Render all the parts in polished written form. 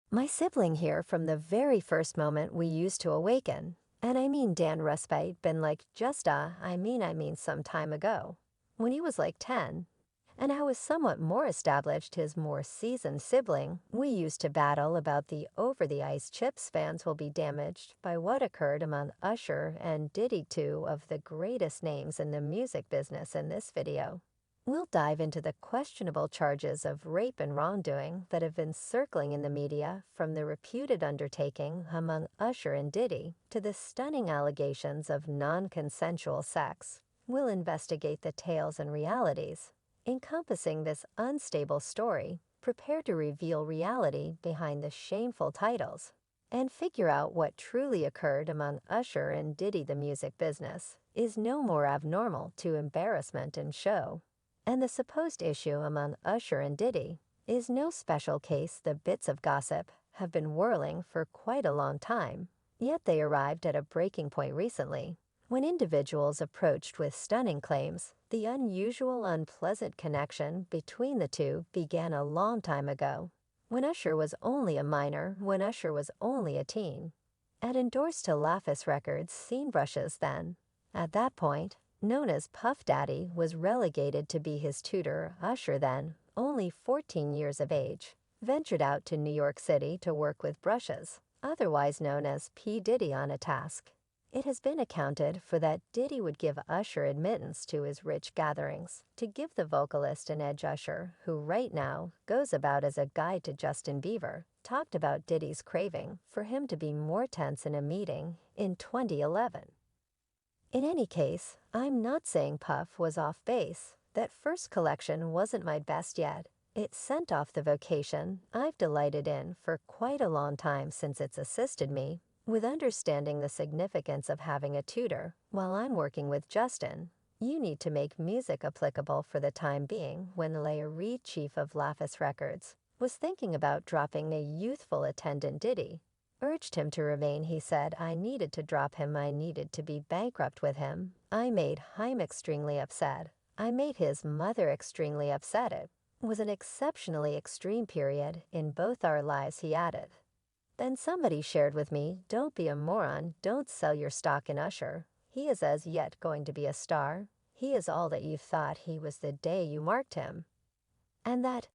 My sibling here from the very first moment we used to awaken. And I mean Dan Respite been like just I mean some time ago. When he was like 10. And I was somewhat more established his more seasoned sibling, we used to battle about the over-the-ice chips fans will be damaged by what occurred among Usher and Diddy, two of the greatest names in the music business in this video. We'll dive into the questionable charges of rape and wrongdoing that have been circling in the media, from the reputed undertaking among Usher and Diddy to the stunning allegations of non-consensual sex. We'll investigate the tales and realities encompassing this unstable story, prepare to reveal reality behind the shameful titles, and figure out what truly occurred among Usher and Diddy. The music business is no more abnormal to embarrassment and show. And the supposed issue among Usher and Diddy is no special case. The bits of gossip have been whirling for quite a long time, yet they arrived at a breaking point recently, when individuals approached with stunning claims. The unusual, unpleasant connection between the two began a long time ago, when Usher was only a minor, when Usher was only a teen, and endorsed to Lafis Records Scene Brushes then. At that point, known as Puff Daddy, was relegated to be his tutor. Usher, then only 14 years of age, ventured out to New York City to work with Brushes, otherwise known as P. Diddy, on a task. It has been accounted for that Diddy would give Usher admittance to his rich gatherings to give the vocalist an edge. Usher, who right now goes about as a guide to Justin Bieber, talked about Diddy's craving for him to be more tense in a meeting in 2011. In any case, I'm not saying Puff was off base. That first collection wasn't my best yet. It sent off the vocation I've delighted in for quite a long time, since it's assisted me with understanding the significance of having a tutor while I'm working with Justin. You need to make music applicable for the time being. When Leah Reid, chief of Lafis Records, was thinking about dropping a youthful attendant, Diddy urged him to remain. He said, "I needed to drop him. I needed to be bankrupt with him. I made him extremely upset. I made his mother extremely upset. It was an exceptionally extreme period in both our lives," he added. Then somebody shared with me, "Don't be a moron. Don't sell your stock in Usher. He is as yet going to be a star. He is all that you thought he was the day you marked him." And that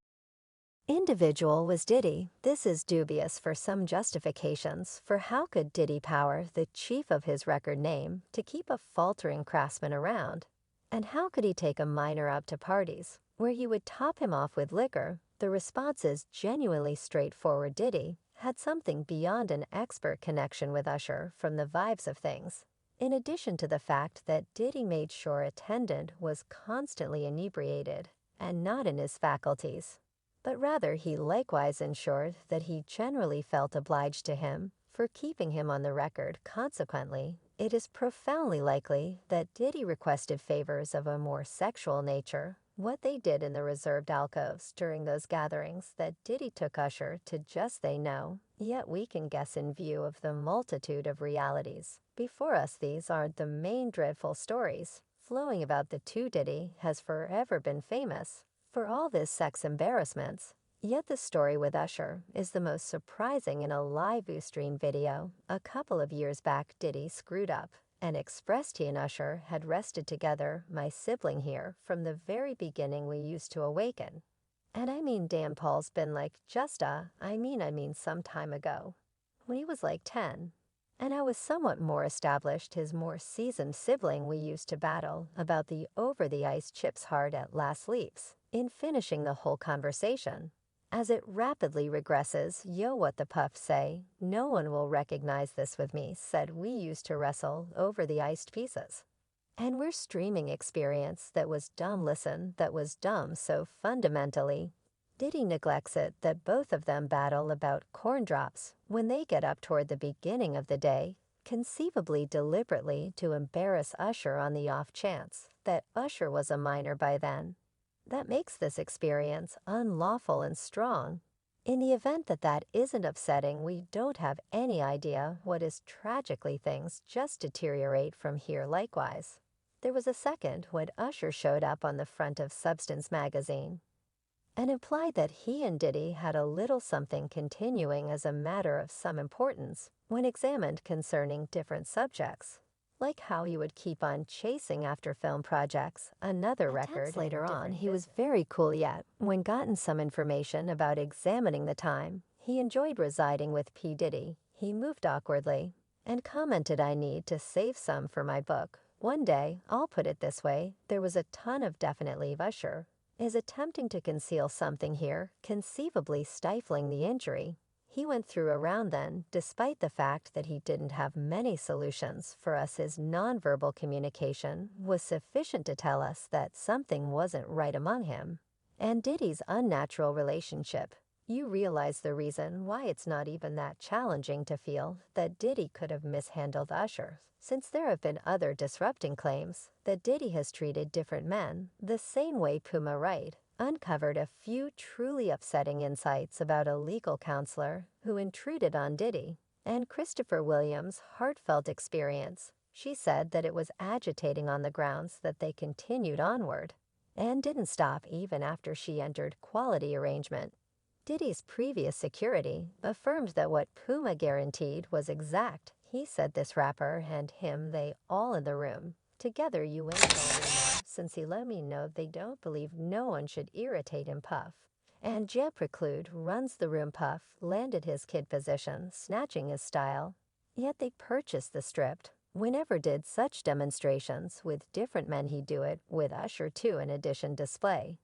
individual was Diddy. This is dubious for some justifications, for how could Diddy power the chief of his record name to keep a faltering craftsman around? And how could he take a minor out to parties where he would top him off with liquor? The response is genuinely straightforward. Diddy had something beyond an expert connection with Usher from the vibes of things. In addition to the fact that Diddy made sure attendant was constantly inebriated and not in his faculties, but rather he likewise ensured that he generally felt obliged to him for keeping him on the record. Consequently, it is profoundly likely that Diddy requested favors of a more sexual nature. What they did in the reserved alcoves during those gatherings that Diddy took Usher to, just they know, yet we can guess in view of the multitude of realities before us. These are the main dreadful stories flowing about the two. Diddy has forever been famous for all this sex embarrassments, yet the story with Usher is the most surprising. In a live Ustream video a couple of years back, Diddy screwed up and expressed he and Usher had rested together. "My sibling here from the very beginning we used to awaken. And I mean Dan Paul's been like just I mean some time ago, when he was like 10. And I was somewhat more established his more seasoned sibling. We used to battle about the over-the-ice chips hard at last leaps." In finishing the whole conversation, as it rapidly regresses, "Yo, what the Puff say? No one will recognize this with me," said, "We used to wrestle over the iced pieces. And we're streaming experience that was dumb. Listen, that was dumb so fundamentally." Diddy neglects it that both of them battle about corn drops when they get up toward the beginning of the day, conceivably deliberately to embarrass Usher on the off chance that Usher was a minor by then. That makes this experience unlawful and strong. In the event that that isn't upsetting, we don't have any idea what is tragically. Things just deteriorate from here. Likewise, there was a second when Usher showed up on the front of Substance magazine. and implied that he and Diddy had a little something continuing as a matter of some importance when examined concerning different subjects, like how he would keep on chasing after film projects, another record. Later on, he was very cool yet when gotten some information about examining the time he enjoyed residing with P. Diddy. He moved awkwardly and commented, "I need to save some for my book. One day, I'll put it this way, there was a ton of definite leave. Usher is attempting to conceal something here, conceivably stifling the injury he went through around then, despite the fact that he didn't have many solutions for us. His nonverbal communication was sufficient to tell us that something wasn't right among him and Diddy's unnatural relationship. You realize the reason why it's not even that challenging to feel that Diddy could have mishandled Usher, since there have been other disrupting claims that Diddy has treated different men the same way. Puma Wright uncovered a few truly upsetting insights about a legal counselor who intruded on Diddy and Christopher Williams' heartfelt experience. She said that it was agitating on the grounds that they continued onward and didn't stop even after she entered quality arrangement. Diddy's previous security affirmed that what Puma guaranteed was exact. He said this rapper and him, they all in the room together, you win it all anymore, since he let me know they don't believe no one should irritate him. Puff and Jeb Preclude runs the room. Puff landed his kid position, snatching his style, yet they purchased the stripped. Whenever did such demonstrations with different men, he'd do it with Usher too. In addition, display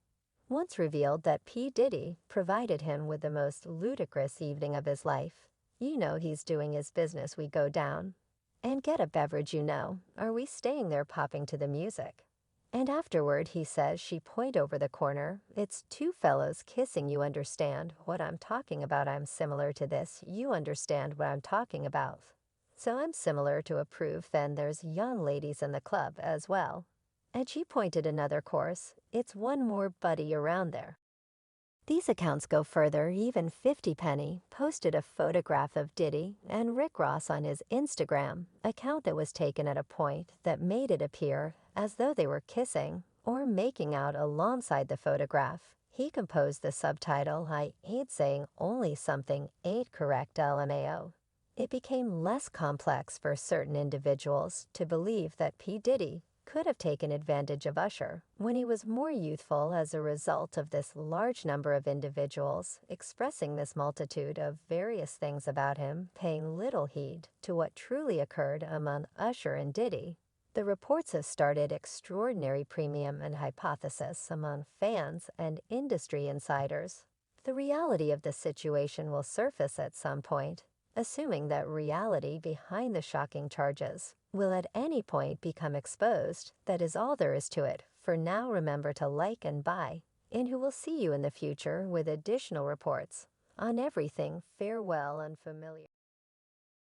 once revealed that P. Diddy provided him with the most ludicrous evening of his life. You know he's doing his business, we go down and get a beverage, you know. Are we staying there popping to the music? And afterward he says, she point over the corner, it's two fellows kissing, you understand what I'm talking about. I'm similar to this, you understand what I'm talking about. So I'm similar to a proof, then there's young ladies in the club as well. And she pointed another course, it's one more buddy around there. These accounts go further. Even 50 Penny posted a photograph of Diddy and Rick Ross on his Instagram account that was taken at a point that made it appear as though they were kissing or making out alongside the photograph. He composed the subtitle, "I ain't saying only something ain't correct, LMAO." It became less complex for certain individuals to believe that P. Diddy could have taken advantage of Usher when he was more youthful, as a result of this large number of individuals expressing this multitude of various things about him, paying little heed to what truly occurred among Usher and Diddy. The reports have started extraordinary premium and hypothesis among fans and industry insiders. The reality of the situation will surface at some point, assuming that reality behind the shocking charges will at any point become exposed. That is all there is to it. For now, remember to like and buy, and who will see you in the future with additional reports on everything. Farewell, unfamiliar.